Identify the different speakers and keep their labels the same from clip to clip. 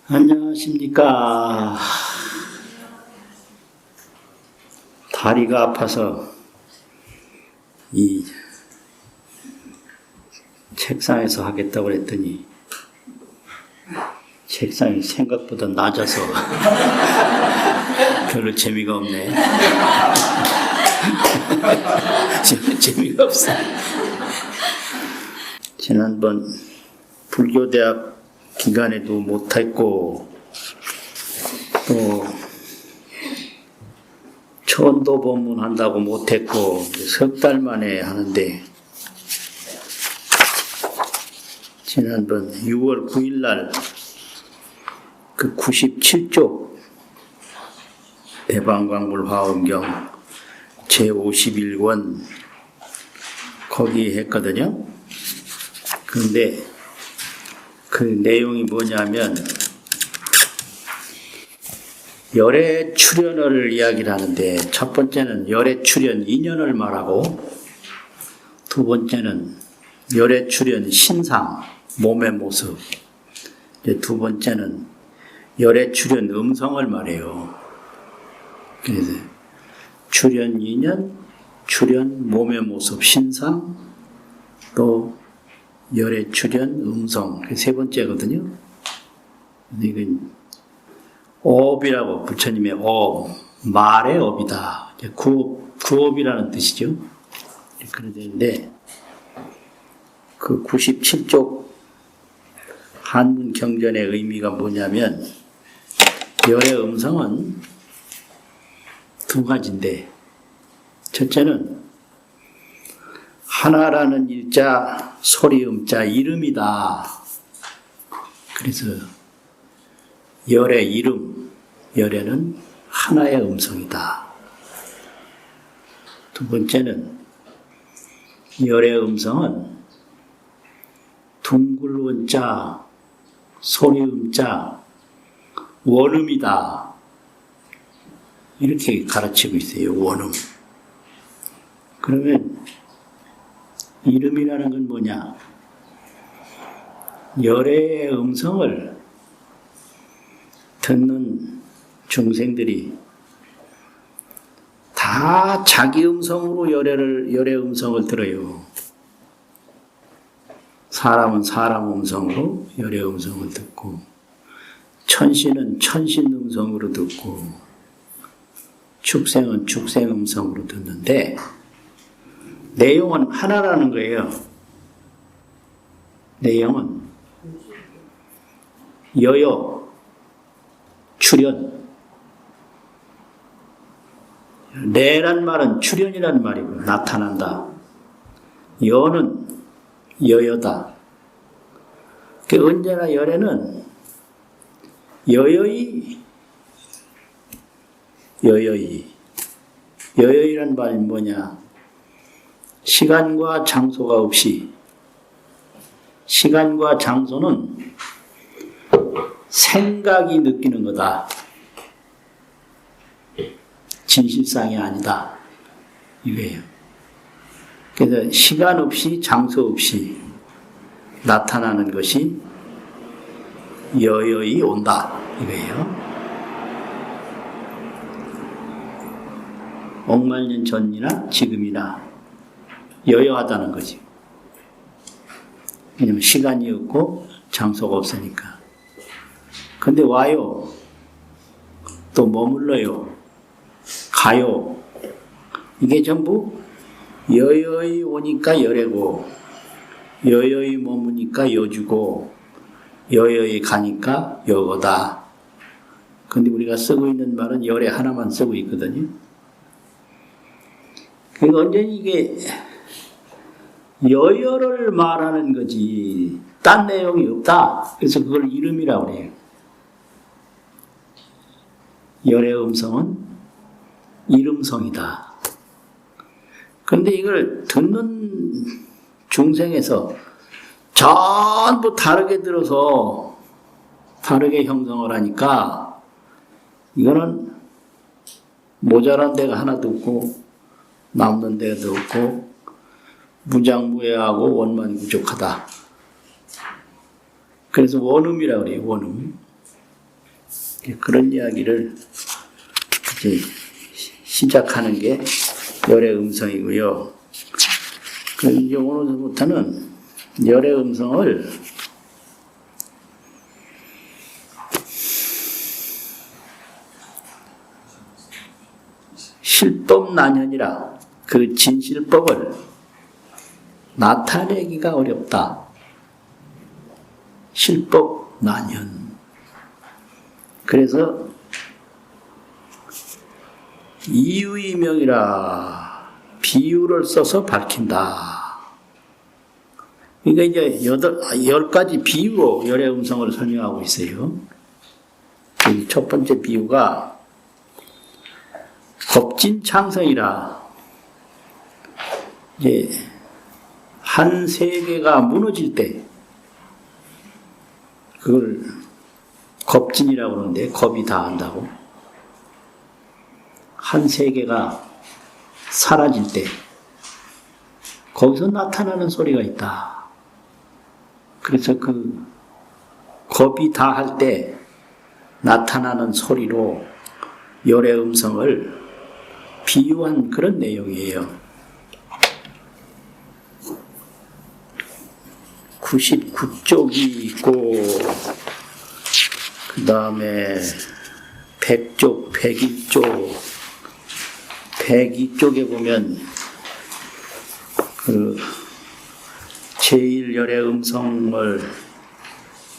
Speaker 1: 안녕하십니까. 다리가 아파서 이 책상에서 하겠다고 그랬더니 책상이 생각보다 낮아서 별로 재미가 없네. 재미가 없어. 지난번 불교대학 기간에도 못했고 또 천도 법문한다고 못했고 석 달 만에 하는데 지난번 6월 9일 날 그 97쪽 대방광불 화엄경 제51권 거기 했거든요. 그런데 그 내용이 뭐냐면 열애 출현을 이야기를 하는데 첫 번째는 열애 출현 인연을 말하고 두 번째는 열애 출현 신상 몸의 모습 두 번째는 열애 출현 음성을 말해요. 그래서 출현 인연, 출현 몸의 모습 신상 또 열애 출현 음성 세 번째거든요. 이건 업이라고 부처님의 업 말의 업이다. 구업이라는 뜻이죠. 그런데 그 97쪽 한문 경전의 의미가 뭐냐면 열애 음성은 두 가지인데 첫째는 하나라는 일자 소리 음자 이름이다. 그래서 열의 이름, 열애는 하나의 음성이다. 두 번째는 열의 음성은 둥글 원자, 소리 음자, 원음이다. 이렇게 가르치고 있어요. 원음. 그러면 이름이라는 건 뭐냐? 열애의 음성을 듣는 중생들이 다 자기 음성으로 열애 음성을 들어요. 사람은 사람 음성으로 열애 음성을 듣고 천신은 천신 음성으로 듣고 축생은 축생 음성으로 듣는데 내용은 하나라는 거예요. 내용은 여여, 출현. 내란 말은 출현이란 말이고 나타난다. 여는 여여다. 언제나 열애는 여여이란 말이 뭐냐? 시간과 장소가 없이 시간과 장소는 생각이 느끼는 거다. 진실상이 아니다. 이거예요. 그래서 시간 없이 장소 없이 나타나는 것이 여여이 온다. 이거예요. 억만년 전이나 지금이나 여여하다는 거지. 왜냐면 시간이 없고 장소가 없으니까. 근데 와요. 또 머물러요. 가요. 이게 전부 여여이 오니까 열애고 여여이 머무니까 여주고 여여이 가니까 여거다. 근데 우리가 쓰고 있는 말은 열애 하나만 쓰고 있거든요. 그러니까 완전히 이게 여여를 말하는 거지 딴 내용이 없다. 그래서 그걸 이름이라고 해요. 열애 음성은 이름성이다. 그런데 이걸 듣는 중생에서 전부 다르게 들어서 다르게 형성을 하니까 이거는 모자란 데가 하나도 없고 남는 데도 없고 무장무예하고 원만부족하다. 그래서 원음이라고 그래요. 원음. 그런 이야기를 이제 시작하는 게 열의 음성이고요. 그럼 이제 오늘부터는 열의 음성을 실법난현이라 그 진실법을 나타내기가 어렵다. 실법난현. 그래서 이유이명이라 비유를 써서 밝힌다. 그러니까 이제 10가지 비유로 열의 음성을 설명하고 있어요. 첫 번째 비유가 겁진창성이라 이제 한 세계가 무너질 때 그걸 겁진이라고 그러는데 겁이 다 한다고. 한 세계가 사라질 때 거기서 나타나는 소리가 있다. 그래서 그 겁이 다 할 때 나타나는 소리로 열의 음성을 비유한 그런 내용이에요. 99쪽이 있고 그 다음에 100쪽, 101쪽, 102쪽에 보면 그 제1열의 음성을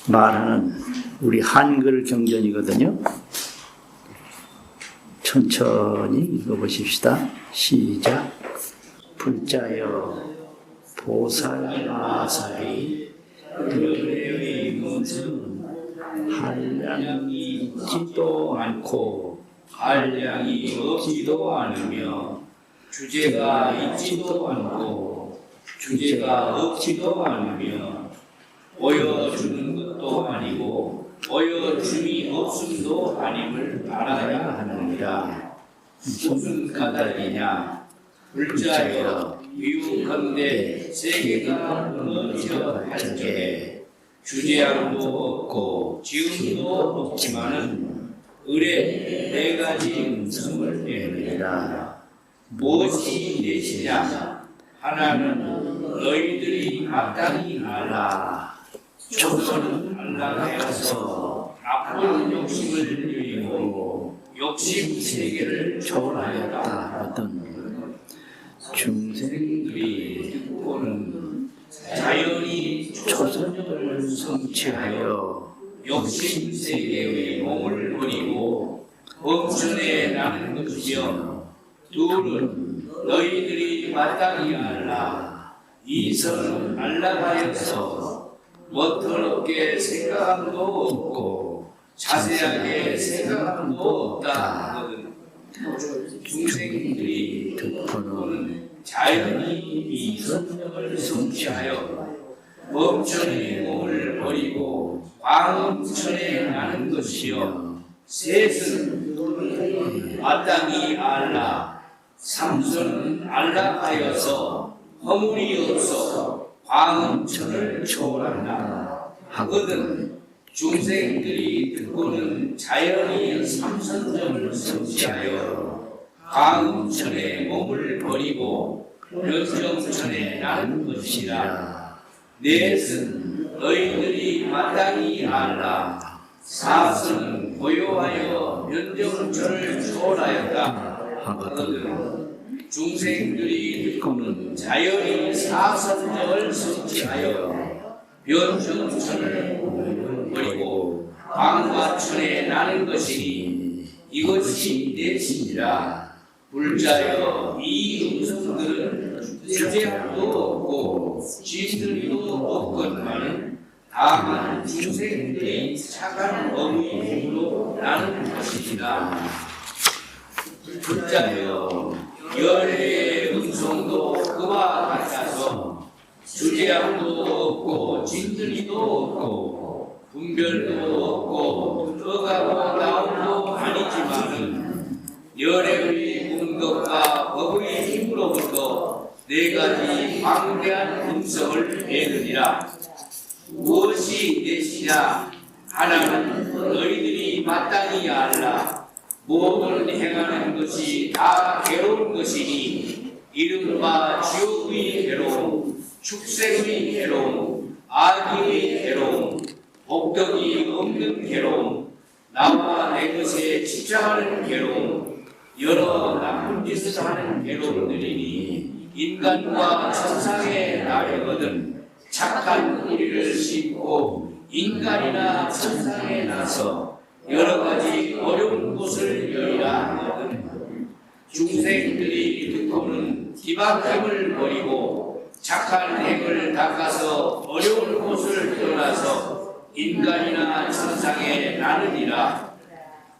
Speaker 1: 말하는 우리 한글 경전이거든요. 천천히 읽어보십시다. 시작. 불자여 보살마살이 들의 문은 한량이 있지도 않고 한량이 없지도 않으며 주제가 있지도 않고 주제가 없지도 않으며 보여주는 것도 아니고 보여줌이 없음도 아님을 알아야 하느니라. 무슨 까닭이냐? 불자여 유컨대 세계가 무너져 갈 적에 주제함도 없고 지음도 없지만은 을의 4가지 음성을 내느니라. 무엇이 넷이냐? 하나는 너희들이 마땅히 알라. 초선은 안락하여서 나쁜 욕심을 누리고 욕심 세계를 초월하였다 하던 중생들이 듣고는 자연히 초선을 성취하여 욕심 세계의 몸을 버리고 범천에 나는 것이여. 둘은 너희들이 마땅히 알라. 이선은 안락하여서 멋스럽게 생각함도 없고 자세하게 생각함도 없다 하거든. 중생들이 듣고는 자연히 이선력을 성취하여 범천의 몸을 버리고 광천에 나는 것이요. 셋은 마땅히 알라. 삼선은 안락하여서 허물이 없어 광천을 초월한다 하거든. 중생들이 듣고는 자연히 삼선점을 성취하여 광천의 몸을 버리고 연정천에 나는 것이라. 넷은 너희들이 마땅히 알라. 사선은 고요하여 연정천을 초월하였다 하거든. 중생들이 듣고는 자연히 사선정을 성취하여 변정천을 버리고 광화천에 나는 것이니 이것이 넷이니라. 불자여 이 음성들은 주제함도 없고 진들도 없건만은 다만 중생들이 착한 어부의 힘으로 나는 것이니라. 불자여 열의 음성도 그와 같아서 주제함도 없고 진들이도 없고 분별도 없고 떠가고 나옴도 아니지만은 열의 분것과 법의 힘으로부터 4가지 방대한 음성을 내느니라. 무엇이 넷이냐? 하나는 너희들이 마땅히
Speaker 2: 마땅히 알라. 모든 행하는 것이 다 괴로운 것이니 이른바 지옥의 괴로움, 축생의 괴로움, 악의 괴로움, 복덕이 없는 괴로움, 나와 내 것에 집착하는 괴로움, 여러 나쁜 짓을 하는 괴로움들이니 인간과 천상에 나려거든 착한 뿌리를 심고 인간이나 천상에 나서 여러 가지 어려운 곳을 열이라 하거든. 중생들이 듣고는 기박함을 버리고 착한 행을 닦아서 어려운 곳을 떠나서 인간이나 천상에 나느니라.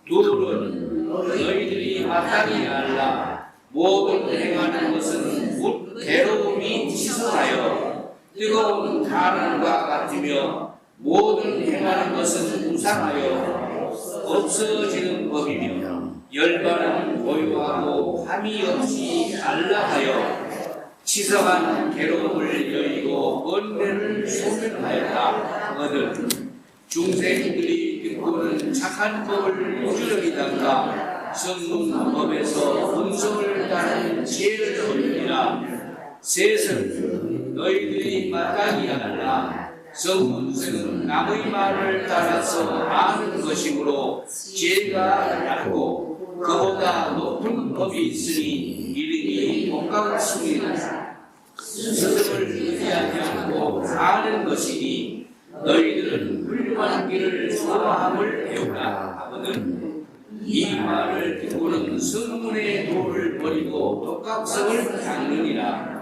Speaker 2: 둘은 너희들이 마땅히 알라. 모든 행하는 것은 곧 괴로움이 치솟하여 뜨거운 가난과 같으며 모든 행하는 것은 우상하여 없어지는 법이며 열반은 고요하고 함이 없이 안락하여 치성한 괴로움을 여의고 번뇌를 소멸하였다 하거든. 중생들이 듣고는 착한 법을 부지런히 닦아 성문법에서 본성을 따르는 지혜를 얻으리라. 셋은 너희들이 마땅히 알라. 성문생은 남의 말을 따라서 아는 것이므로 지혜가 낮고 그보다 높은 법이 있으니 이름이 복강수이라. 스승을 의지하며 아는 것이니 너희들은 훌륭한 길을 좋아함을 배우라 하거든. 이 말을 듣고는 성문의 도를 버리고 독각성을 닦느니라.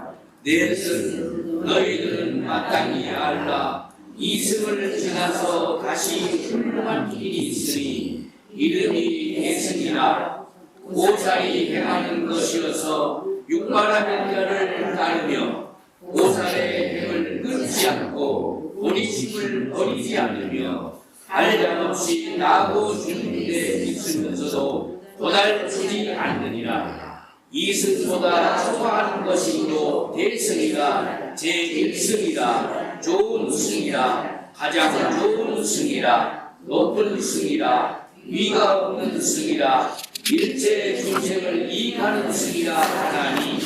Speaker 2: 넷은 너희들은 마땅히 알라. 이승을 지나서 다시 훌륭한 길이 있으니 이름이 계승이라. 오살이 행하는 것이어서 육바라는 자를 따르며 오살의 행을 끊지 않고 본의심을 버리지 않으며 알량없이 나고 주는 데 있으면서도 도달주지 않느니라. 이승보다 초과하는 것이므로 대승이라 제1승이라 좋은 승이라 가장 좋은 승이라 높은 승이라 위가 없는 승이라 일체 중생을 이익하는 승이라 하나니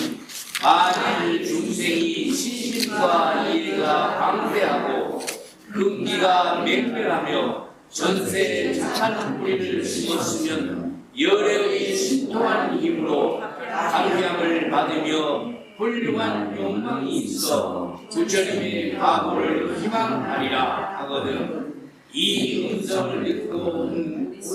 Speaker 2: 만일 중생이 신심과 이해가 방대하고 금기가 맹렬하며 전세에 착한 뿌리를 심었으면 열애의 신통한 힘으로 감명을 받으며 훌륭한 욕망이 있어 부처님의 과보를 희망하리라 하거든. 이 음성을 듣고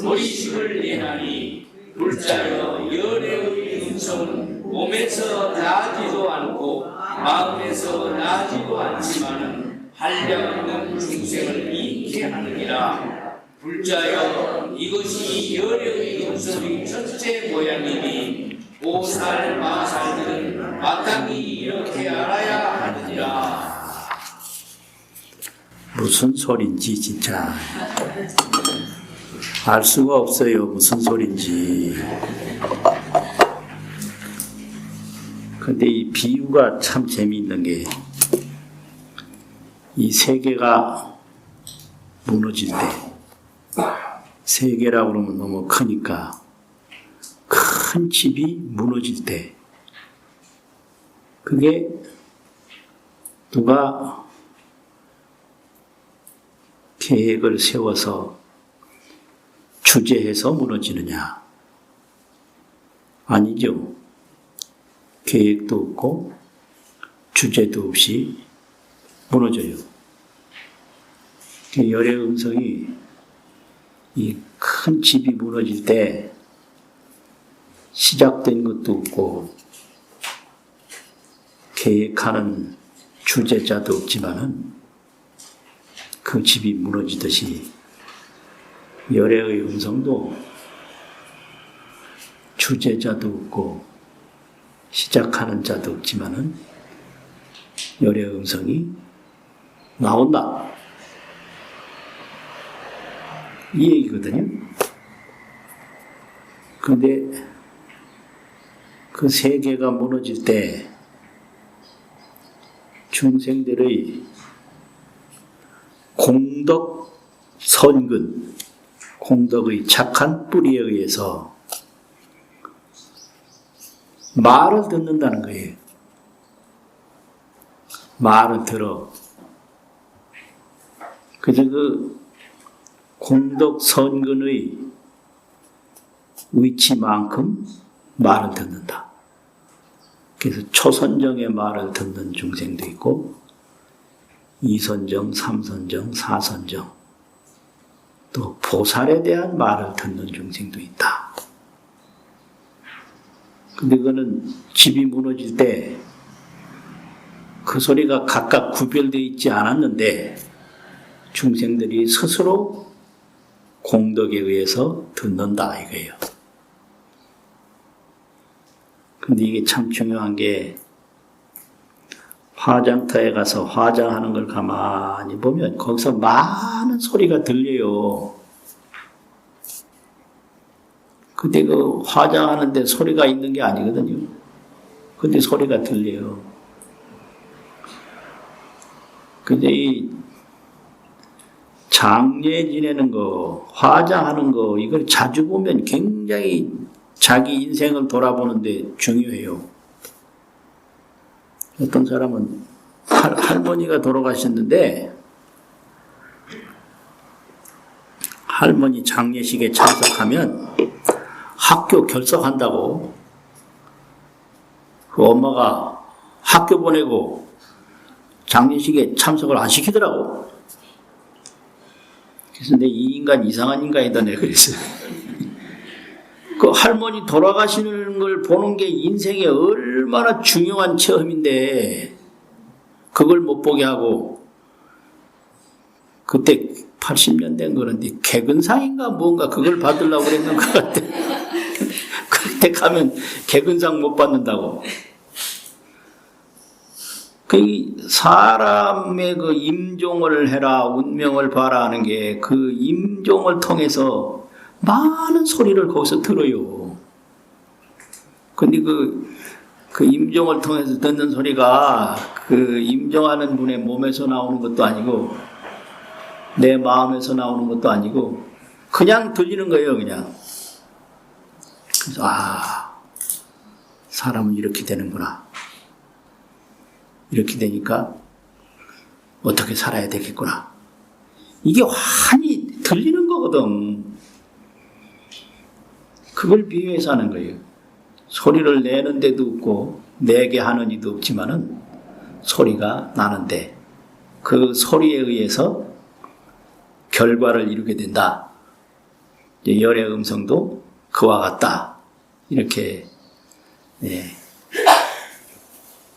Speaker 2: 머리식을 내나니 불자여 열애의 음성은 몸에서 나지도 않고 마음에서 나지도 않지만은 한량없는 중생을 잃게 하느니라. 불자여 이것이 열애의 음성의 첫째 모양이니 오살 마살들은 마땅히 이렇게 알아야 하느니라.
Speaker 1: 무슨 소린지 진짜 알 수가 없어요. 무슨 소린지. 근데 이 비유가 참 재미있는 게 이 세계가 무너질 때, 세계라고 그러면 너무 크니까 큰 집이 무너질 때 그게 누가 계획을 세워서 주재해서 무너지느냐? 아니죠. 계획도 없고 주재도 없이 무너져요. 열의 음성이 이 큰 집이 무너질 때 시작된 것도 없고 계획하는 주재자도 없지만은 그 집이 무너지듯이 열애의 음성도 주재자도 없고 시작하는 자도 없지만은 열애의 음성이 나온다. 이 얘기거든요. 그런데 그 세계가 무너질 때 중생들의 공덕 선근, 공덕의 착한 뿌리에 의해서 말을 듣는다는 거예요. 말을 들어. 그래서 그 공덕 선근의 위치만큼 말을 듣는다. 그래서 초선정의 말을 듣는 중생도 있고 2선정, 3선정, 4선정 또 보살에 대한 말을 듣는 중생도 있다. 근데 그거는 집이 무너질 때 그 소리가 각각 구별되어 있지 않았는데 중생들이 스스로 공덕에 의해서 듣는다 이거예요. 근데 이게 참 중요한 게 화장터에 가서 화장하는 걸 가만히 보면 거기서 많은 소리가 들려요. 근데 그 화장하는데 소리가 있는 게 아니거든요. 근데 소리가 들려요. 근데 이 장례 지내는 거, 화장하는 거, 이걸 자주 보면 굉장히 자기 인생을 돌아보는데 중요해요. 어떤 사람은 할머니가 돌아가셨는데 할머니 장례식에 참석하면 학교 결석한다고 그 엄마가 학교 보내고 장례식에 참석을 안 시키더라고. 그래서 내 이 인간 이상한 인간이다 내가 그랬어요. 그 할머니 돌아가시는 걸 보는 게 인생에 얼마나 중요한 체험인데 그걸 못 보게 하고 그때 80년 된 거는데 개근상인가 뭔가 그걸 받으려고 그랬는 것 같아. 그때 가면 개근상 못 받는다고. 그 사람의 그 임종을 해라 운명을 봐라 하는 게 그 임종을 통해서 많은 소리를 거기서 들어요. 근데 그 임종을 통해서 듣는 소리가 그 임종하는 분의 몸에서 나오는 것도 아니고 내 마음에서 나오는 것도 아니고 그냥 들리는 거예요, 그냥. 그래서 사람은 이렇게 되는구나. 이렇게 되니까 어떻게 살아야 되겠구나. 이게 환히 들리는 거거든. 그걸 비유해서 하는 거예요. 소리를 내는 데도 없고 내게 하는 이도 없지만은 소리가 나는데 그 소리에 의해서 결과를 이루게 된다. 열의 음성도 그와 같다. 이렇게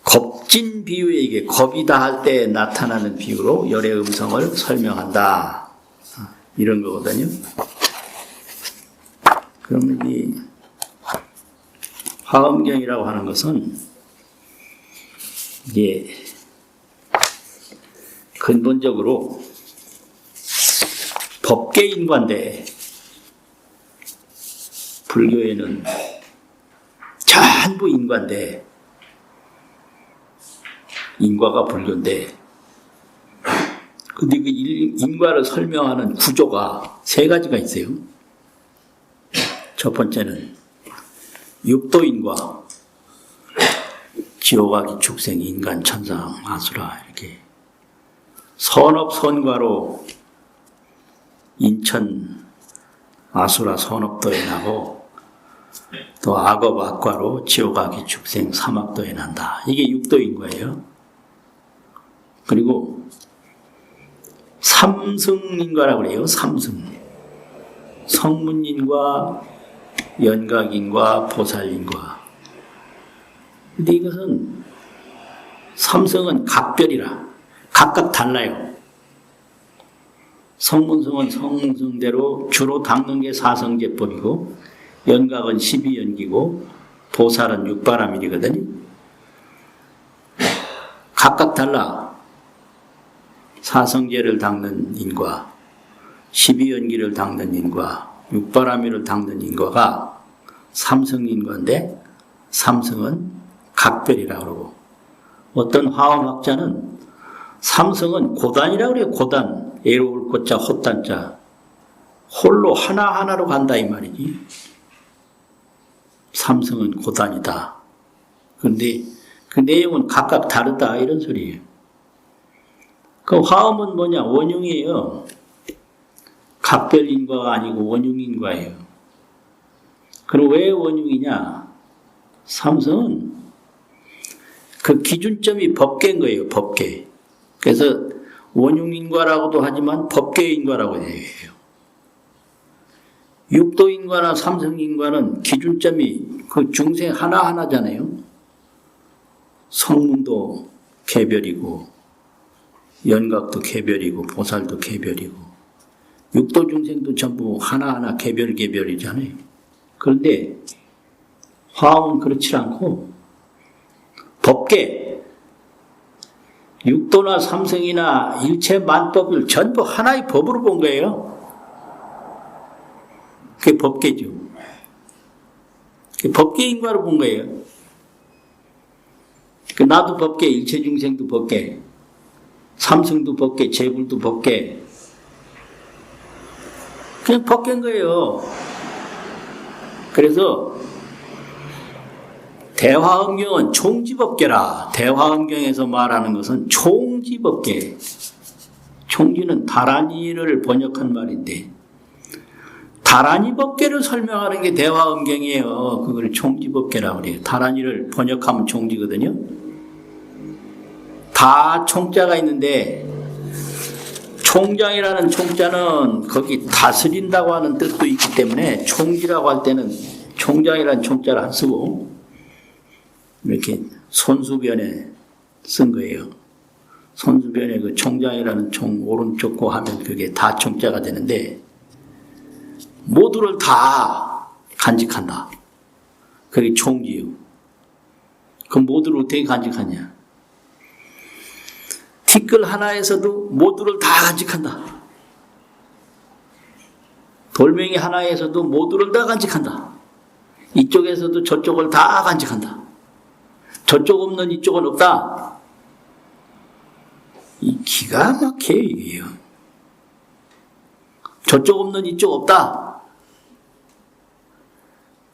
Speaker 1: 겁진 비유에 이게 겁이다 할 때 나타나는 비유로 열의 음성을 설명한다. 이런 거거든요. 그러면 이 화엄경이라고 하는 것은 이게 근본적으로 법계인과인데 불교에는 전부 인과인데 인과가 불교인데 근데 그 인과를 설명하는 구조가 세 가지가 있어요. 첫 번째는 육도인과 지옥아기 축생 인간 천상 아수라 이렇게 선업선과로 인천 아수라 선업도에 나고 또 악업 악과로 지옥아기 축생 사막도에 난다. 이게 육도인과예요. 그리고 삼승인과라고 그래요. 삼승. 성문인과 연각인과 보살인과. 근데 이것은 삼성은 각별이라 각각 달라요. 성문성은 성문성대로 주로 닦는 게 사성제법이고 연각은 12연기고 보살은 육바라밀이거든요. 각각 달라. 사성제를 닦는 인과, 12연기를 닦는 인과, 육바라밀을 닦는 인과가 삼성인과인데 삼성은 각별이라고 그러고 어떤 화엄학자는 삼성은 고단이라고 그래요. 고단. 애로울 꽃자, 헛단자. 홀로 하나하나로 간다 이 말이지. 삼성은 고단이다. 그런데 그 내용은 각각 다르다 이런 소리예요. 그 화음은 뭐냐? 원흉이에요. 각별인과가 아니고 원흉인과예요. 그럼 왜 원흉이냐? 삼성은 그 기준점이 법계인 거예요. 법계. 그래서 원흉인과라고도 하지만 법계인과라고 해요. 육도인과나 삼성인과는 기준점이 그 중생 하나하나잖아요. 성문도 개별이고 연각도 개별이고 보살도 개별이고 육도 중생도 전부 하나하나 개별이잖아요. 그런데 화음은 그렇지 않고 법계, 육도나 삼성이나 일체 만법을 전부 하나의 법으로 본 거예요. 그게 법계죠. 그게 법계인과로 본 거예요. 나도 법계, 일체 중생도 법계, 삼성도 법계, 재불도 법계. 그냥 법계인 거예요. 그래서 대화엄경은 총지법계라. 대화엄경에서 말하는 것은 총지법계. 총지는 다란이를 번역한 말인데 다란이 법계를 설명하는 게 대화엄경이에요. 그걸 총지법계라고 그래요. 다란이를 번역하면 총지거든요. 다 총자가 있는데 총장이라는 총자는 거기 다스린다고 하는 뜻도 있기 때문에 총지라고 할 때는 총장이라는 총자를 안 쓰고 이렇게 손수변에 쓴 거예요. 손수변에 그 총장이라는 총 오른쪽 거 하면 그게 다 총자가 되는데 모두를 다 간직한다. 그게 총지요. 그럼 모두를 어떻게 간직하냐? 티끌 하나에서도 모두를 다 간직한다. 돌멩이 하나에서도 모두를 다 간직한다. 이쪽에서도 저쪽을 다 간직한다. 저쪽 없는 이쪽은 없다. 이 기가 막혀요, 이게요. 저쪽 없는 이쪽 없다.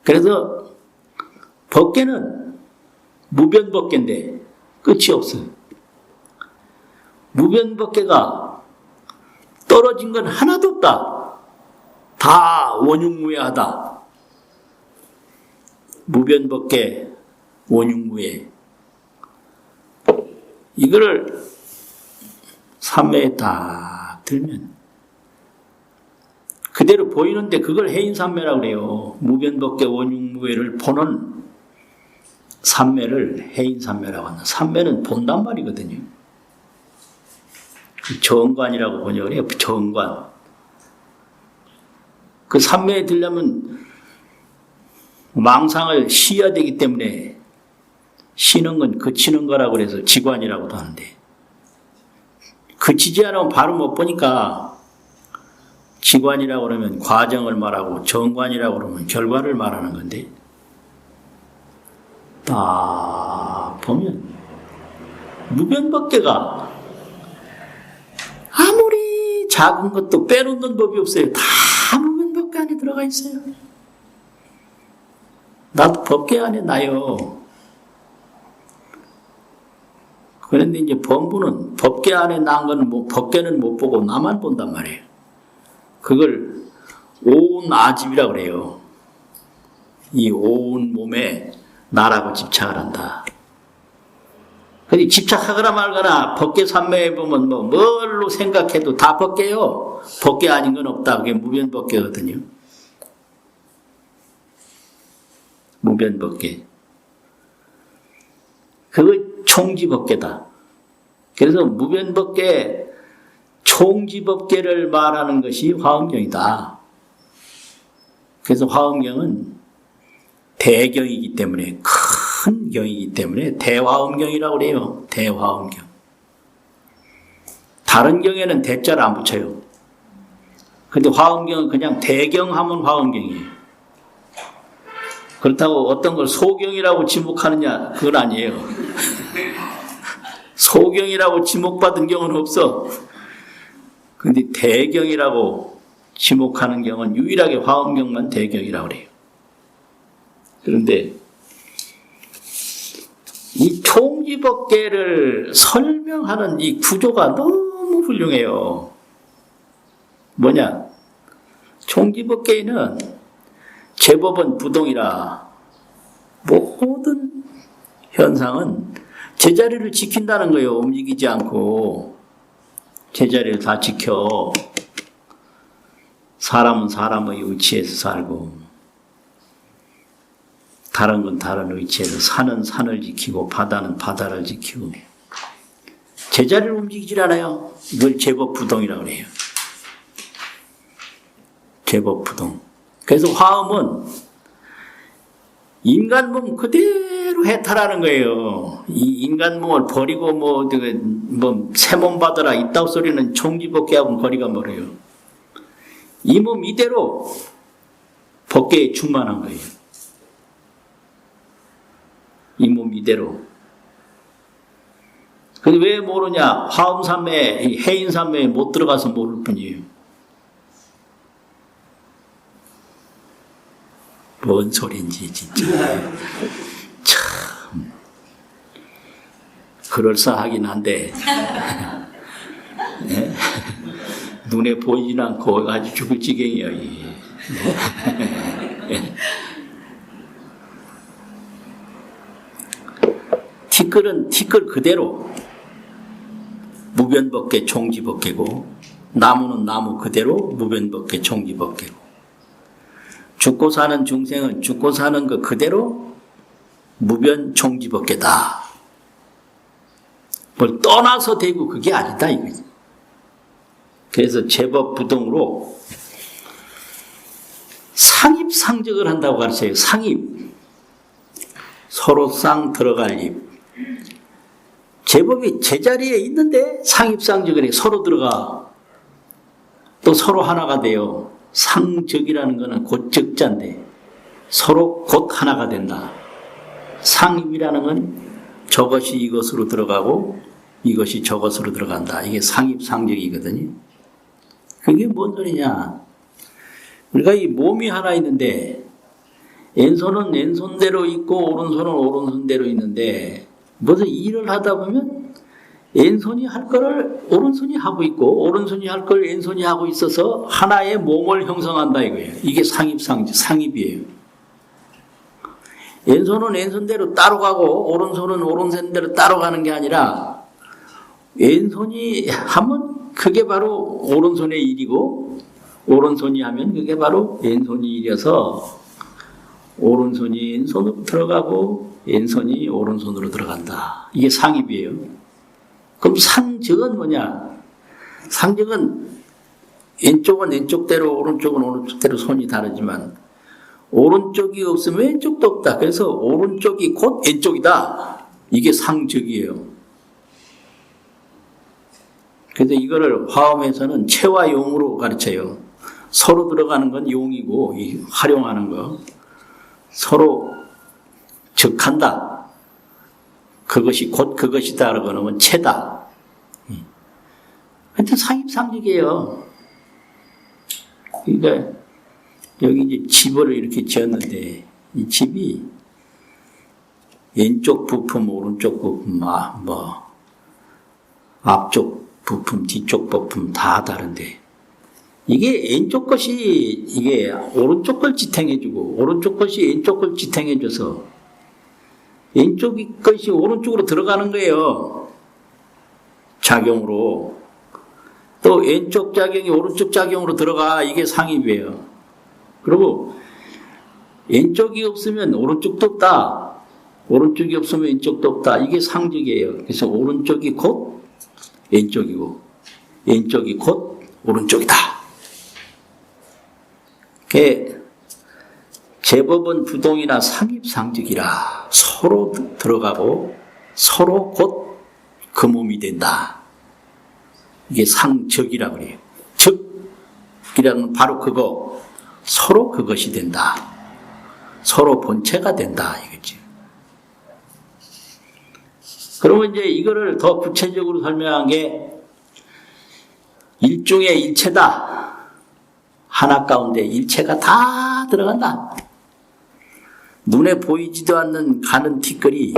Speaker 1: 그래서 법계는 무변법계인데 끝이 없어요. 무변법계가 떨어진 건 하나도 없다. 다 원흉무예하다. 무변법계, 원흉무예. 이거를 삼매에 딱 들면 그대로 보이는데 그걸 해인삼매라고 그래요. 무변법계, 원흉무예를 보는 삼매를 해인삼매라고 한다. 삼매는 본단 말이거든요. 정관이라고 번역을 해요. 정관. 그 삼매에 들려면 망상을 쉬어야 되기 때문에 쉬는 건 그치는 거라고 그래서 지관이라고도 하는데 그치지 않으면 바로 못 보니까 지관이라고 그러면 과정을 말하고 정관이라고 그러면 결과를 말하는 건데 딱 보면 무변법계가 아무리 작은 것도 빼놓는 법이 없어요. 다 무변법계 안에 들어가 있어요. 나도 법계 안에 나요. 그런데 이제 범부는 법계 안에 난 거는 법계는 못 보고 나만 본단 말이에요. 그걸 온 아집이라고 그래요. 이 온 몸에 나라고 집착을 한다. 근데 집착하거나 말거나 법계 삼매에 보면 뭘로 생각해도 다 법계요. 법계 아닌 건 없다. 그게 무변법계거든요. 무변법계. 그거 총지법계다. 그래서 무변법계, 총지법계를 말하는 것이 화엄경이다. 그래서 화엄경은 대경이기 때문에 큰 경이기 때문에 대화엄경이라고 그래요. 대화엄경. 다른 경에는 대자를 안 붙여요. 근데 화엄경은 그냥 대경하면 화엄경이에요. 그렇다고 어떤 걸 소경이라고 지목하느냐 그건 아니에요. 소경이라고 지목받은 경우는 없어. 근데 대경이라고 지목하는 경은 유일하게 화엄경만 대경이라고 그래요. 그런데 이 총지법계를 설명하는 이 구조가 너무 훌륭해요. 뭐냐? 총지법계에는 제법은 부동이라 모든 현상은 제자리를 지킨다는 거예요. 움직이지 않고 제자리를 다 지켜. 사람은 사람의 의치에서 살고 다른 건 다른 의치에서 산은 산을 지키고 바다는 바다를 지키고 제자리를 움직이질 않아요. 이걸 제법부동이라고 해요. 제법부동. 그래서 화엄은 인간 몸 그대로 해탈하는 거예요. 이 인간 몸을 버리고 새 몸 받아라 이따 소리는 총지법계하고는 거리가 멀어요. 이 몸 이대로 법계에 충만한 거예요. 이 몸 이대로. 근데 왜 모르냐? 화엄산매, 해인산매에 못 들어가서 모를 뿐이에요. 뭔 소린지 진짜. 참 그럴싸하긴 한데 네? 눈에 보이진 않고 아주 죽을 지경이에요. 티끌은 티끌 그대로 무변법계 총지법계고 나무는 나무 그대로 무변법계 총지법계고 죽고 사는 중생은 죽고 사는 것 그대로 무변 총지법계다. 뭘 떠나서 되고 그게 아니다 이거지. 그래서 제법부동으로 상입상적을 한다고 가르쳐요. 상입. 서로 쌍 들어갈 입. 제법이 제자리에 있는데 상입상적을 해. 서로 들어가. 또 서로 하나가 돼요. 상적이라는 것은 곧 적자인데 서로 곧 하나가 된다. 상입이라는 건 저것이 이것으로 들어가고 이것이 저것으로 들어간다. 이게 상입상적이거든요. 그게 뭔 소리냐? 우리가 이 몸이 하나 있는데 왼손은 왼손대로 있고 오른손은 오른손대로 있는데 무슨 일을 하다 보면 왼손이 할 거를 오른손이 하고 있고 오른손이 할 걸 왼손이 하고 있어서 하나의 몸을 형성한다 이거예요. 이게 상입이에요. 왼손은 왼손대로 따로 가고 오른손은 오른손대로 따로 가는 게 아니라 왼손이 하면 그게 바로 오른손의 일이고 오른손이 하면 그게 바로 왼손이 일이어서 오른손이 왼손으로 들어가고 왼손이 오른손으로 들어간다. 이게 상입이에요. 그럼 상적은 뭐냐? 상적은 왼쪽은 왼쪽대로 오른쪽은 오른쪽대로 손이 다르지만 오른쪽이 없으면 왼쪽도 없다. 그래서 오른쪽이 곧 왼쪽이다. 이게 상적이에요. 그래서 이거를 화엄에서는 체와 용으로 가르쳐요. 서로 들어가는 건 용이고 활용하는 거. 서로 적한다. 그것이 곧 그것이다라고 하면 체다. 하여튼 상입상적이에요. 그러니까 여기 이제 집을 이렇게 지었는데 이 집이 왼쪽 부품, 오른쪽 부품, 앞쪽 부품, 뒤쪽 부품 다 다른데 이게 왼쪽 것이 이게 오른쪽 걸 지탱해주고 오른쪽 것이 왼쪽 걸 지탱해줘서 왼쪽 것이 오른쪽으로 들어가는 거예요. 작용으로. 또 왼쪽 작용이 오른쪽 작용으로 들어가. 이게 상입이에요. 그리고 왼쪽이 없으면 오른쪽도 없다. 오른쪽이 없으면 왼쪽도 없다. 이게 상적이에요. 그래서 오른쪽이 곧 왼쪽이고 왼쪽이 곧 오른쪽이다. 제법은 부동이나 상입상적이라 서로 들어가고 서로 곧 그 몸이 된다. 이게 상적이라고 그래요. 적이라는 건 바로 그거. 서로 그것이 된다. 서로 본체가 된다. 이거지. 그러면 이제 이거를 더 구체적으로 설명한 게 일종의 일체다. 하나 가운데 일체가 다 들어간다. 눈에 보이지도 않는 가는 티끌이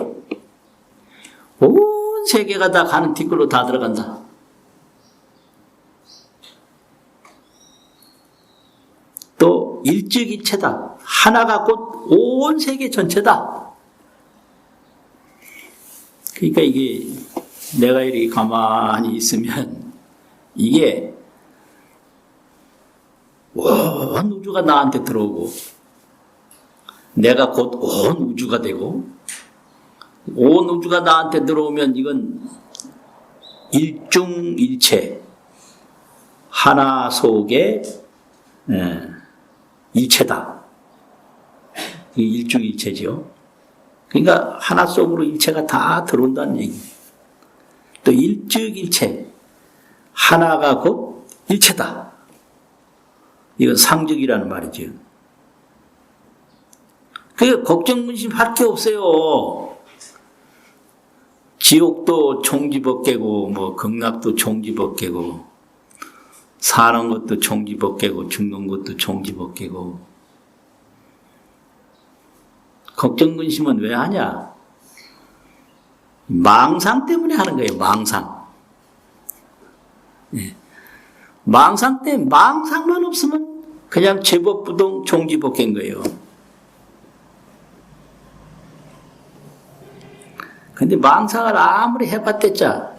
Speaker 1: 온 세계가 다 가는 티끌로 다 들어간다. 또 일즉일체다. 하나가 곧 온 세계 전체다. 그러니까 이게 내가 이렇게 가만히 있으면 이게 온 우주가 나한테 들어오고 내가 곧 온 우주가 되고 온 우주가 나한테 들어오면 이건 일중일체 하나 속에 일체다. 이게 일중일체죠. 그러니까 하나 속으로 일체가 다 들어온다는 얘기. 또 일즉일체 하나가 곧 일체다. 이건 상적이라는 말이죠. 그 걱정 근심할 게 없어요. 지옥도 종지벗개고 뭐 극락도 종지벗개고 사는 것도 종지벗개고 죽는 것도 종지벗개고 걱정 근심은 왜 하냐? 망상 때문에 하는 거예요. 망상. 네. 망상 때문에 망상만 없으면 그냥 제법부동 종지벗개인 거예요. 근데 망상을 아무리 해봤댔자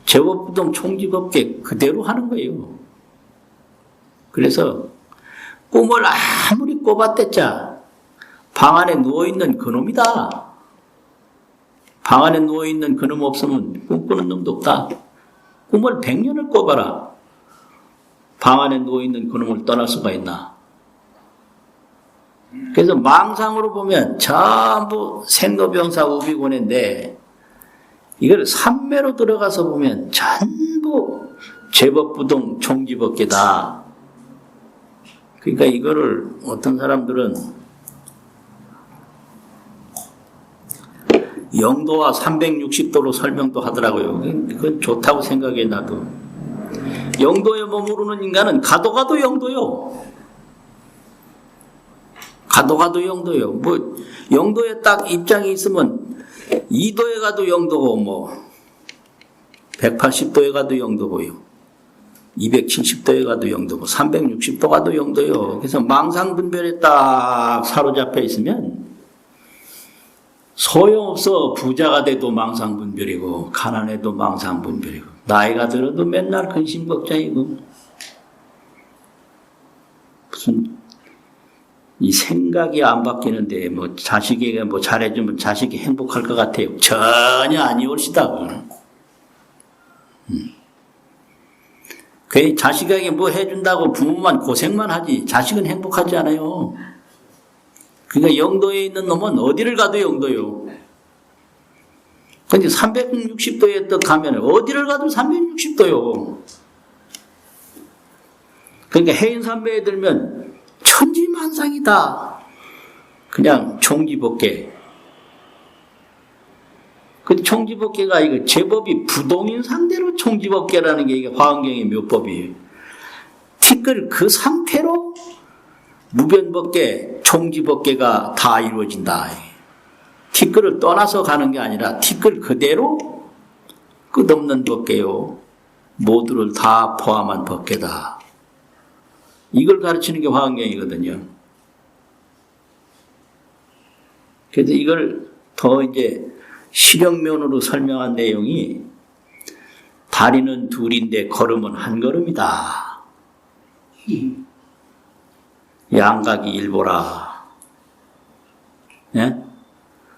Speaker 1: 제법부동 총지법계 그대로 하는 거예요. 그래서 꿈을 아무리 꿔봤댔자 방 안에 누워있는 그놈이다. 방 안에 누워있는 그놈 없으면 꿈꾸는 놈도 없다. 꿈을 100년을 꿔봐라. 방 안에 누워있는 그놈을 떠날 수가 있나. 그래서 망상으로 보면 전부 생로병사 우비곤인데 이걸 삼매로 들어가서 보면 전부 제법부동 종지법계다. 그러니까 이거를 어떤 사람들은 영도와 360도로 설명도 하더라고요. 그건 좋다고 생각해 나도. 영도에 머무르는 인간은 가도 영도요. 가도 영도요. 뭐 영도에 딱 입장이 있으면 2도에 가도 영도고 뭐 180도에 가도 영도고요. 270도에 가도 영도고 360도 가도 영도요. 그래서 망상분별에 딱 사로잡혀 있으면 소용없어. 부자가 돼도 망상분별이고 가난해도 망상분별이고 나이가 들어도 맨날 근심걱정이고 무슨 이 생각이 안 바뀌는데 뭐 자식에게 뭐 잘해주면 자식이 행복할 것 같아요. 전혀 아니올시다. 그 자식에게 뭐 해준다고 부모만 고생만 하지 자식은 행복하지 않아요. 그러니까 영도에 있는 놈은 어디를 가도 영도요. 근데 360도에 또 가면 어디를 가도 360도요. 그러니까 해인삼매에 들면 천지만상이다. 그냥 총지법계. 그 총지법계가 이거 제법이 부동인 상대로 총지법계라는 게 이게 화엄경의 묘법이에요. 티끌 그 상태로 무변법계, 총지법계가 다 이루어진다. 티끌을 떠나서 가는 게 아니라 티끌 그대로 끝없는 법계요. 모두를 다 포함한 법계다. 이걸 가르치는 게 화엄경이거든요. 그래서 이걸 더 이제 실용면으로 설명한 내용이 다리는 둘인데 걸음은 한 걸음이다. 양각이 일보라. 예?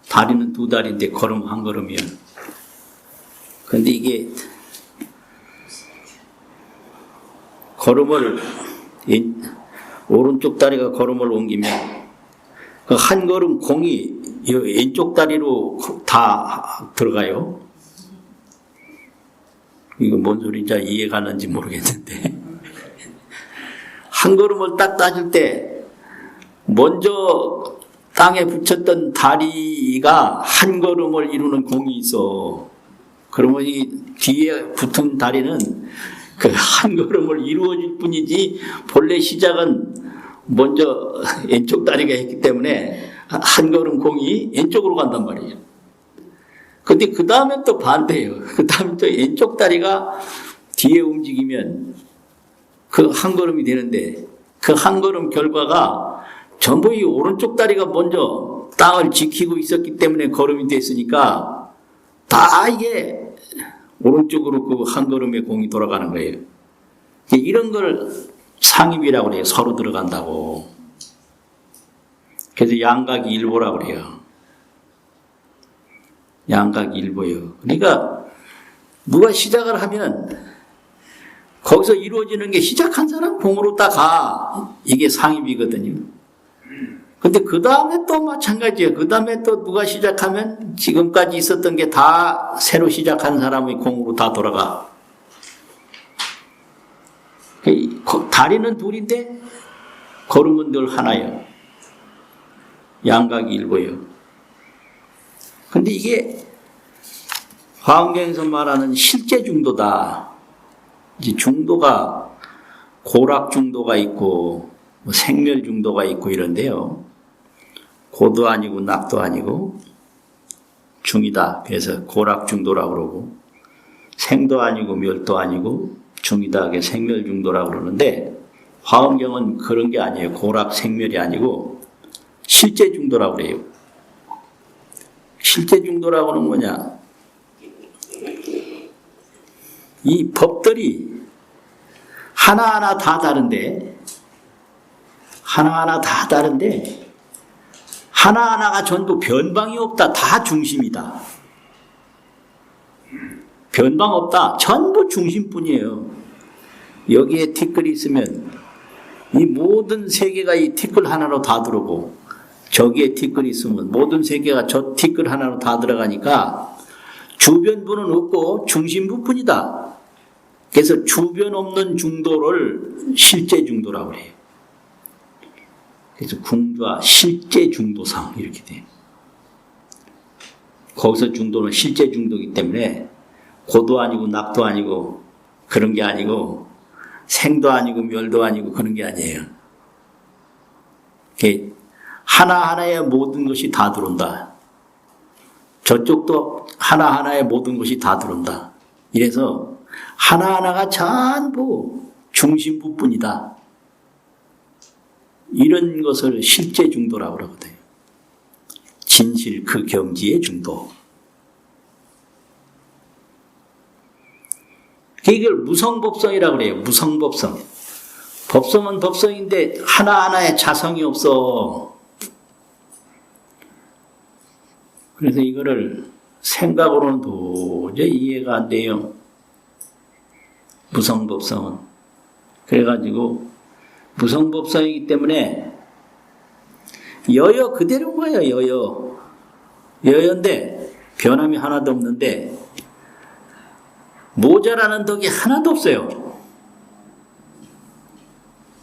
Speaker 1: 다리는 두 다리인데 걸음 한 걸음이야. 근데 이게 걸음을 오른쪽 다리가 걸음을 옮기면 그 한 걸음 공이 왼쪽 다리로 다 들어가요. 이거 뭔 소리인지 이해가 가는지 모르겠는데 한 걸음을 딱 따질 때 먼저 땅에 붙였던 다리가 한 걸음을 이루는 공이 있어. 그러면 이 뒤에 붙은 다리는 그 한 걸음을 이루어질 뿐이지 본래 시작은 먼저 왼쪽 다리가 했기 때문에 한 걸음 공이 왼쪽으로 간단 말이에요. 근데 그 다음에 또 반대예요. 그 다음에 또 왼쪽 다리가 뒤에 움직이면 그 한 걸음이 되는데 그 한 걸음 결과가 전부 이 오른쪽 다리가 먼저 땅을 지키고 있었기 때문에 걸음이 됐으니까 다 이게 오른쪽으로 그 한 걸음의 공이 돌아가는 거예요. 이런 걸 상입이라고 그래요. 서로 들어간다고. 그래서 양각이 일보라고 그래요. 양각이 일보예요. 그러니까 누가 시작을 하면 거기서 이루어지는 게 시작한 사람 공으로 딱 가. 이게 상입이거든요. 근데 그 다음에 또 마찬가지예요. 그 다음에 또 누가 시작하면 지금까지 있었던 게 다 새로 시작한 사람의 공으로 다 돌아가. 다리는 둘인데 걸음은 늘 하나예요. 양각이 일보예요. 근데 이게 화엄경에서 말하는 실제 중도다. 이제 중도가 고락 중도가 있고 생멸 중도가 있고 이런데요. 고도 아니고 낙도 아니고 중이다. 그래서 고락 중도라고 그러고 생도 아니고 멸도 아니고 중이다. 그게 생멸 중도라고 그러는데 화엄경은 그런 게 아니에요. 고락 생멸이 아니고 실제 중도라고 그래요. 실제 중도라고는 뭐냐? 이 법들이 하나하나 다 다른데 하나하나가 전부 변방이 없다. 다 중심이다. 변방 없다. 전부 중심뿐이에요. 여기에 티끌이 있으면 이 모든 세계가 이 티끌 하나로 다 들어오고 저기에 티끌이 있으면 모든 세계가 저 티끌 하나로 다 들어가니까 주변부는 없고 중심부뿐이다. 그래서 주변 없는 중도를 실제 중도라고 해요. 그래서 궁좌 실제 중도상 이렇게 돼요. 거기서 중도는 실제 중도이기 때문에 고도 아니고 낙도 아니고 그런 게 아니고 생도 아니고 멸도 아니고 그런 게 아니에요. 하나하나의 모든 것이 다 들어온다. 저쪽도 하나하나의 모든 것이 다 들어온다. 이래서 하나하나가 전부 중심부뿐이다. 이런 것을 실제 중도라고 그러거든요. 진실 그 경지의 중도. 이걸 무성법성이라고 그래요. 무성법성. 법성은 법성인데 하나하나의 자성이 없어. 그래서 이거를 생각으로는 도저히 이해가 안 돼요. 무성법성은. 그래가지고 무성법성이기 때문에 여여 그대로인 거예요. 여여. 여여인데 변함이 하나도 없는데 모자라는 덕이 하나도 없어요.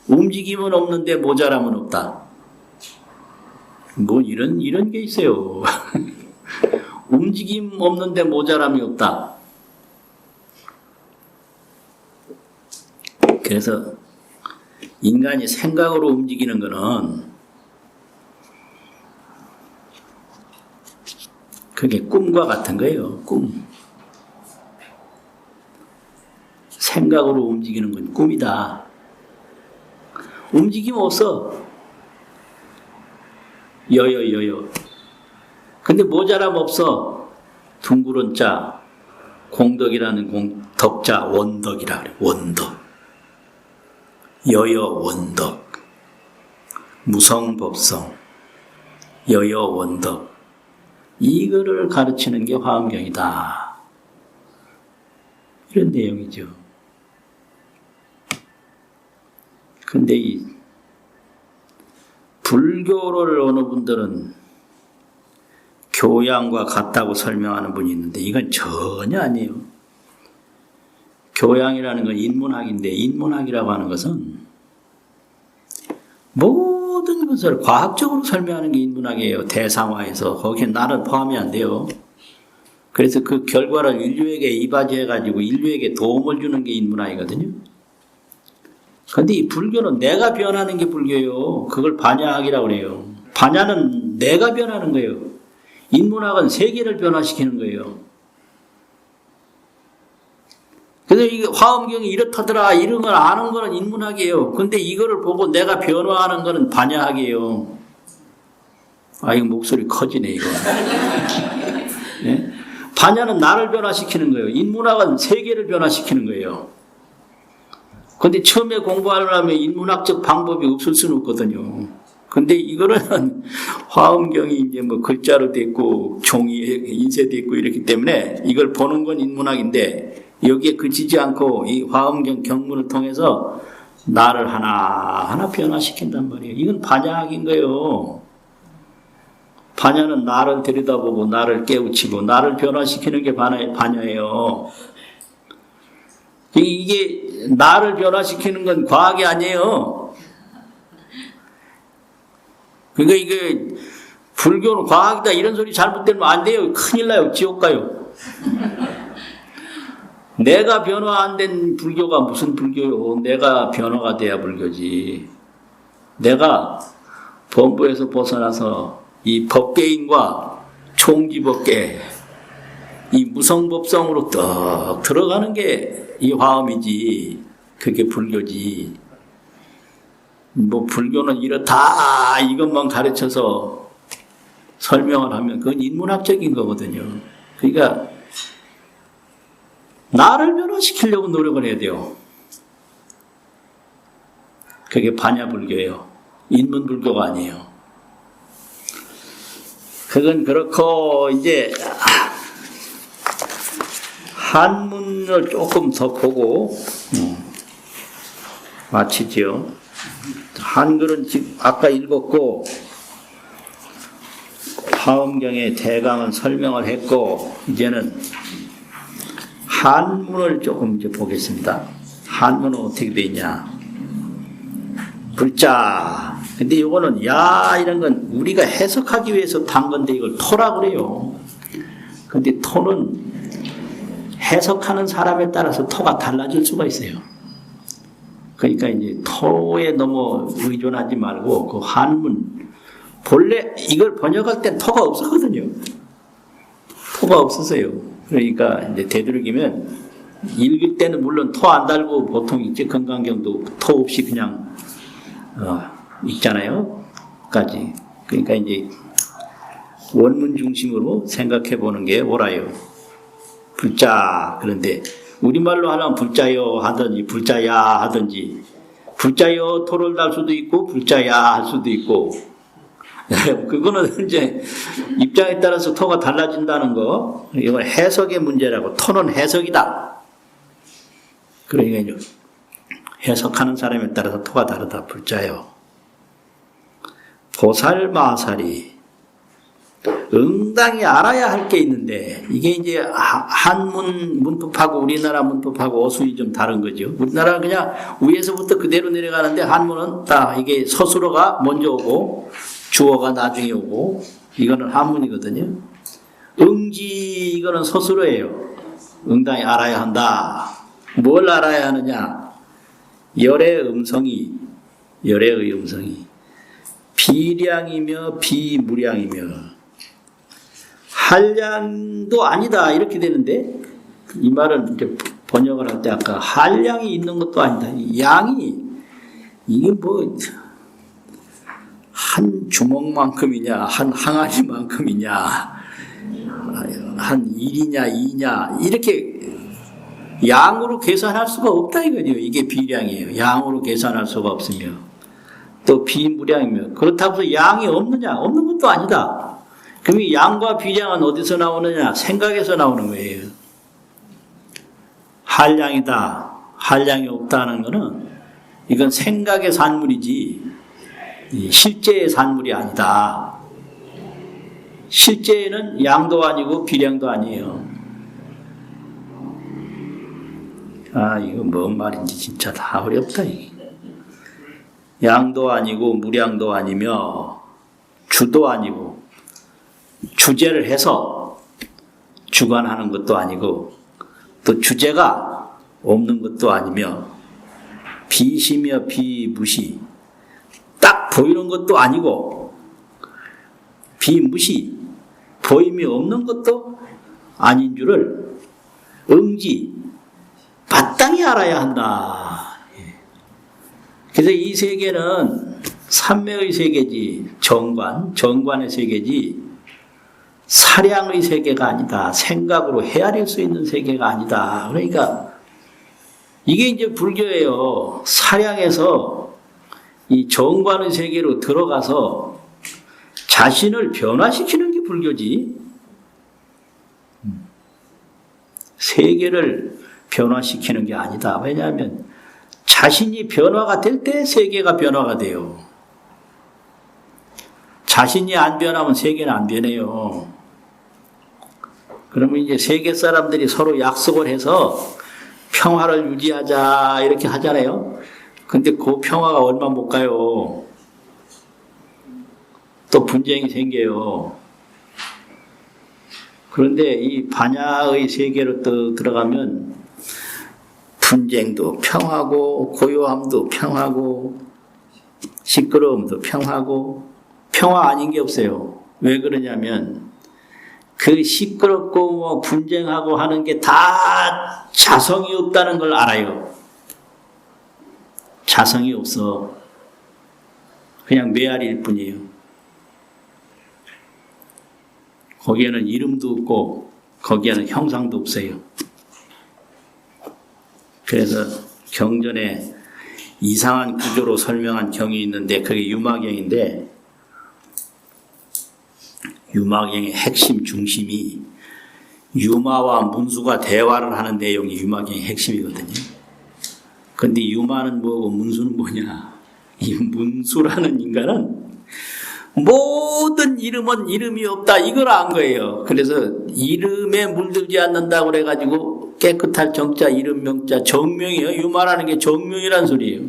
Speaker 1: 움직임은 없는데 모자람은 없다. 뭐 이런 게 있어요. 움직임 없는데 모자람이 없다. 그래서 인간이 생각으로 움직이는 거는 그게 꿈과 같은 거예요. 꿈. 생각으로 움직이는 건 꿈이다. 움직임 없어. 여여. 근데 모자람 없어. 둥그런 자, 공덕이라는 덕자, 원덕이라 그래. 원덕. 여여 원덕. 무성법성. 여여 원덕. 이거를 가르치는 게 화엄경이다. 이런 내용이죠. 근데 이 불교를 어느 분들은 교양과 같다고 설명하는 분이 있는데 이건 전혀 아니에요. 교양이라는 건 인문학인데 인문학이라고 하는 것은 모든 것을 과학적으로 설명하는 게 인문학이에요. 대상화해서. 거기에 나는 포함이 안 돼요. 그래서 그 결과를 인류에게 이바지해가지고 인류에게 도움을 주는 게 인문학이거든요. 근데 이 불교는 내가 변하는 게 불교예요. 그걸 반야학이라고 그래요. 반야는 내가 변하는 거예요. 인문학은 세계를 변화시키는 거예요. 그래서 이 화엄경이 이렇다더라 이런 걸 아는 거는 인문학이에요. 근데 이거를 보고 내가 변화하는 거는 반야학이에요. 아, 이거 목소리 커지네, 이거. 네? 반야는 나를 변화시키는 거예요. 인문학은 세계를 변화시키는 거예요. 근데 처음에 공부하려면 인문학적 방법이 없을 수는 없거든요. 근데 이거는 화엄경이 이제 뭐 글자로 됐고 종이에 인쇄됐고 이렇기 때문에 이걸 보는 건 인문학인데 여기에 그치지 않고 이 화엄경 경문을 통해서 나를 하나하나 변화시킨단 말이에요. 이건 반야학인 거예요. 반야는 나를 들여다보고 나를 깨우치고 나를 변화시키는 게 반야예요. 이게 나를 변화시키는 건 과학이 아니에요. 그러니까 이게 불교는 과학이다 이런 소리 잘못되면 안 돼요. 큰일 나요. 지옥 가요. 내가 변화 안 된 불교가 무슨 불교요? 내가 변화가 돼야 불교지. 내가 범부에서 벗어나서 이 법계인과 총지법계 이 무성법성으로 떡 들어가는 게 이 화엄이지. 그게 불교지. 뭐 불교는 이렇다 이것만 가르쳐서 설명을 하면 그건 인문학적인 거거든요. 그러니까 나를 변화시키려고 노력을 해야 돼요. 그게 반야불교예요. 인문불교가 아니에요. 그건 그렇고 이제 한문을 조금 더 보고 마치죠. 한글은 지금 아까 읽었고 화엄경의 대강은 설명을 했고 이제는 한문을 조금 이제 보겠습니다. 한문은 어떻게 되어 있냐? 불자. 근데 이거는 야 이런 건 우리가 해석하기 위해서 단 건데 이걸 토라고 그래요. 근데 토는 해석하는 사람에 따라서 토가 달라질 수가 있어요. 그러니까 이제 토에 너무 의존하지 말고 그 한문 본래 이걸 번역할 땐 토가 없었거든요. 토가 없었어요. 그러니까 이제 되도록이면 읽을 때는 물론 토 안 달고 보통 있지 건강경도 토 없이 그냥 읽잖아요. 까지. 그러니까 이제 원문 중심으로 생각해 보는 게 옳아요. 불자. 그런데 우리말로 하면 불자요 하든지 불자야 하든지 불자요 토를 달 수도 있고 불자야 할 수도 있고 그거는 이제 입장에 따라서 토가 달라진다는 거. 이건 해석의 문제라고. 토는 해석이다. 그러니까 해석하는 사람에 따라서 토가 다르다. 불자요. 보살마살이 응당히 알아야 할 게 있는데 이게 이제 한문 문법하고 우리나라 문법하고 어순이 좀 다른 거죠. 우리나라는 그냥 위에서부터 그대로 내려가는데 한문은 다 이게 서술어가 먼저 오고 주어가 나중에 오고 이거는 한문이거든요. 응지 이거는 서술어예요. 응당히 알아야 한다. 뭘 알아야 하느냐? 열의 음성이 비량이며 비무량이며 한량도 아니다 이렇게 되는데 이 말은 이제 번역을 할 때 아까 한량이 있는 것도 아니다. 양이 이게 뭐 한 주먹만큼이냐 한 항아리만큼이냐 한 1이냐 2냐 이렇게 양으로 계산할 수가 없다 이거죠. 이게 비량이에요. 양으로 계산할 수가 없으며 또 비무량이며 그렇다고 해서 양이 없느냐? 없는 것도 아니다. 그럼 이 양과 비량은 어디서 나오느냐? 생각에서 나오는 거예요. 한량이다. 한량이 없다는 것은 이건 생각의 산물이지 실제의 산물이 아니다. 실제에는 양도 아니고 비량도 아니에요. 아 이거 뭔 말인지 진짜 다 어렵다 이게. 양도 아니고 무량도 아니며 주도 아니고 주제를 해서 주관하는 것도 아니고 또 주제가 없는 것도 아니며 비시며 비무시 딱 보이는 것도 아니고 비무시 보임이 없는 것도 아닌 줄을 응지 마땅히 알아야 한다. 그래서 이 세계는 삼매의 세계지 정관의 세계지 사량의 세계가 아니다. 생각으로 헤아릴 수 있는 세계가 아니다. 그러니까 이게 이제 불교예요. 사량에서 이 정관의 세계로 들어가서 자신을 변화시키는 게 불교지. 세계를 변화시키는 게 아니다. 왜냐하면 자신이 변화가 될 때 세계가 변화가 돼요. 자신이 안 변하면 세계는 안 변해요. 그러면 이제 세계 사람들이 서로 약속을 해서 평화를 유지하자 이렇게 하잖아요. 근데 그 평화가 얼마 못 가요. 또 분쟁이 생겨요. 그런데 이 반야의 세계로 또 들어가면 분쟁도 평하고 고요함도 평하고 시끄러움도 평하고 평화 아닌 게 없어요. 왜 그러냐면 그 시끄럽고 뭐 분쟁하고 하는 게 다 자성이 없다는 걸 알아요. 자성이 없어. 그냥 메아리일 뿐이에요. 거기에는 이름도 없고 거기에는 형상도 없어요. 그래서 경전에 이상한 구조로 설명한 경이 있는데 그게 유마경인데 유마경의 핵심 중심이 유마와 문수가 대화를 하는 내용이 유마경의 핵심이거든요. 근데 유마는 뭐고 문수는 뭐냐? 이 문수라는 인간은 모든 이름은 이름이 없다 이걸 안 거예요. 그래서 이름에 물들지 않는다고 그래가지고 깨끗할 정자, 이름 명자, 정명이에요. 유마라는 게 정명이란 소리예요.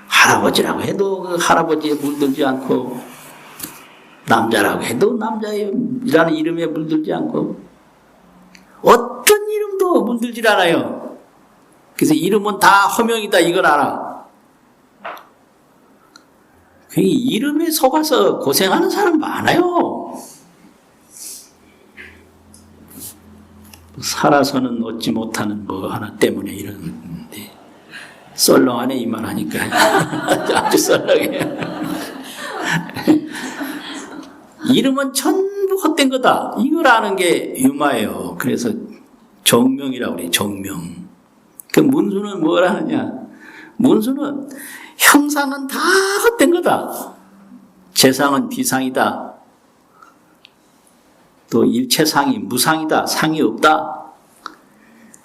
Speaker 1: 할아버지라고 해도 그 할아버지에 물들지 않고 남자라고 해도 남자라는 이름에 물들지 않고 어떤 이름도 물들질 않아요. 그래서 이름은 다 허명이다 이걸 알아. 그 이름에 속아서 고생하는 사람 많아요. 살아서는 얻지 못하는 뭐 하나 때문에 이러는데 썰렁하네 이 말 하니까 아주 썰렁해요. 이름은 전부 헛된 거다. 이걸 아는 게 유마예요. 그래서 정명이라고 그래요. 정명. 그 문수는 뭘 하느냐? 문수는 형상은 다 헛된 거다. 재상은 비상이다. 또 일체상이 무상이다. 상이 없다.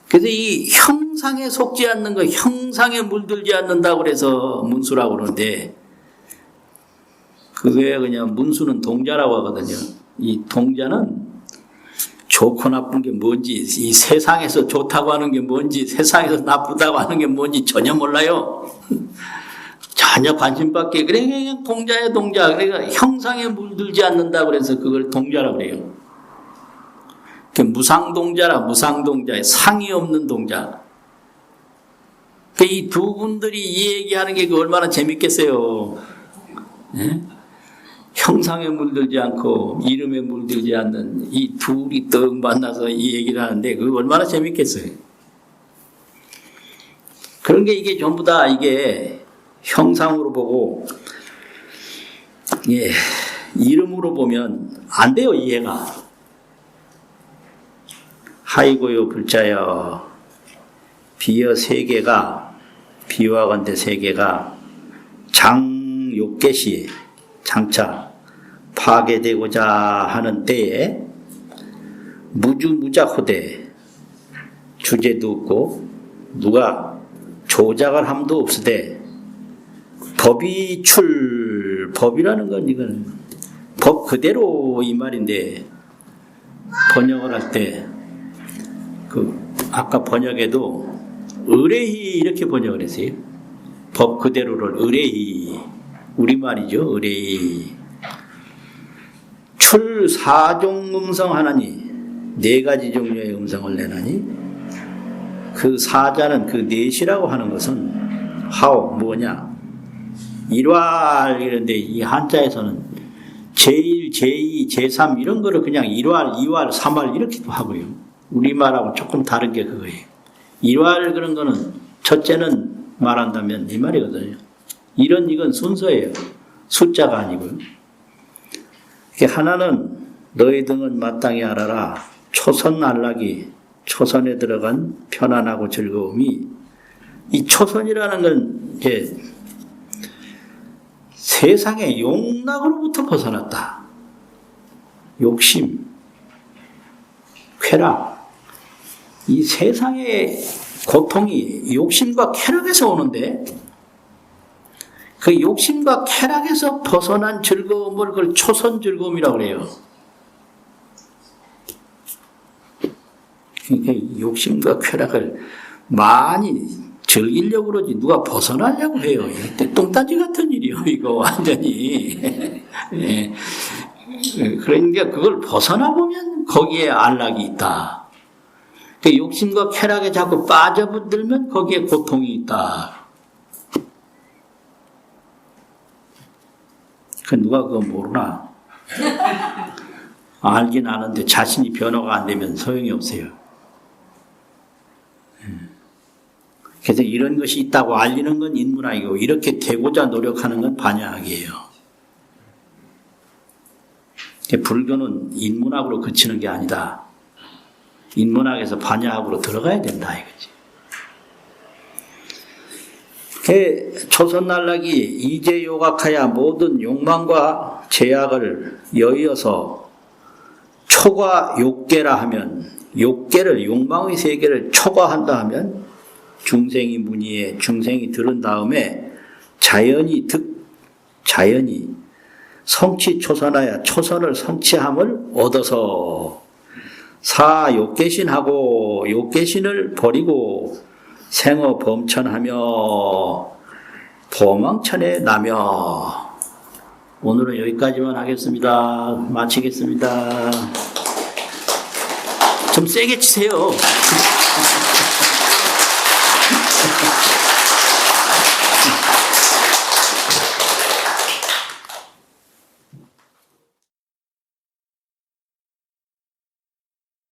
Speaker 1: 그래서 이 형상에 속지 않는 거, 형상에 물들지 않는다고 그래서 문수라고 그러는데 그게 그냥 문수는 동자라고 하거든요. 이 동자는 좋고 나쁜 게 뭔지, 이 세상에서 좋다고 하는 게 뭔지, 세상에서 나쁘다고 하는 게 뭔지 전혀 몰라요. 전혀 관심 밖에. 그냥 동자예요, 동자. 그러니까 형상에 물들지 않는다고 그래서 그걸 동자라고 그래요. 무상동자라, 무상동자에 상이 없는 동자. 이 두 분들이 이 얘기하는 게 얼마나 재밌겠어요. 네? 형상에 물들지 않고 이름에 물들지 않는 이 둘이 떡 만나서 이 얘기를 하는데 그거 얼마나 재밌겠어요. 그런 게 이게 전부 다 이게 형상으로 보고 예, 이름으로 보면 안 돼요 이해가. 하이고요 불자여 비여 세계가 비와건대 세계가 장욕계시 장차 파괴되고자 하는 때에 무주무자호대 주제도 없고 누가 조작을 함도 없으되 법이 법이라는 건 이건 법 그대로 이 말인데 번역을 할 때 아까 번역에도 의뢰히 이렇게 번역을 했어요. 법 그대로를 의뢰히 우리말이죠. 의뢰히 출사종 음성 하나니 네 가지 종류의 음성을 내나니 그 사자는 그 넷이라고 하는 것은 하오 뭐냐 일활 이런데 이 한자에서는 제1, 제2, 제3 이런 거를 그냥 일활, 이활, 삼활 이렇게도 하고요. 우리말하고 조금 다른 게 그거예요. 일활 그런 거는 첫째는 말한다면 이 말이거든요. 이건 순서예요. 숫자가 아니고요. 하나는 너희 등은 마땅히 알아라. 초선 안락이 초선에 들어간 편안하고 즐거움이 이 초선이라는 건 이제 세상의 용락으로부터 벗어났다. 욕심, 쾌락. 이 세상의 고통이 욕심과 쾌락에서 오는데 그 욕심과 쾌락에서 벗어난 즐거움을 그걸 초선 즐거움이라고 그래요. 그러니까 욕심과 쾌락을 많이 즐기려고 그러지 누가 벗어나려고 해요. 똥따지 같은 일이요. 이거 완전히. 예. 그러니까 그걸 벗어나보면 거기에 안락이 있다. 그 욕심과 쾌락에 자꾸 빠져들면 거기에 고통이 있다. 그 누가 그거 모르나? 알긴 아는데 자신이 변화가 안 되면 소용이 없어요. 그래서 이런 것이 있다고 알리는 건 인문학이고 이렇게 되고자 노력하는 건 반야학이에요. 불교는 인문학으로 그치는 게 아니다. 인문학에서 반야학으로 들어가야 된다 이거지. 초선난락이 이제요각하야 모든 욕망과 제약을 여의어서 초과 욕계라 하면 욕계를 욕망의 세계를 초과한다 하면 중생이 문의에 중생이 들은 다음에 자연이 성취 초선하여 초선을 성취함을 얻어서 사 욕계신하고 욕계신을 버리고 생어 범천하며 도망천에 나며. 오늘은 여기까지만 하겠습니다. 마치겠습니다. 좀 세게 치세요.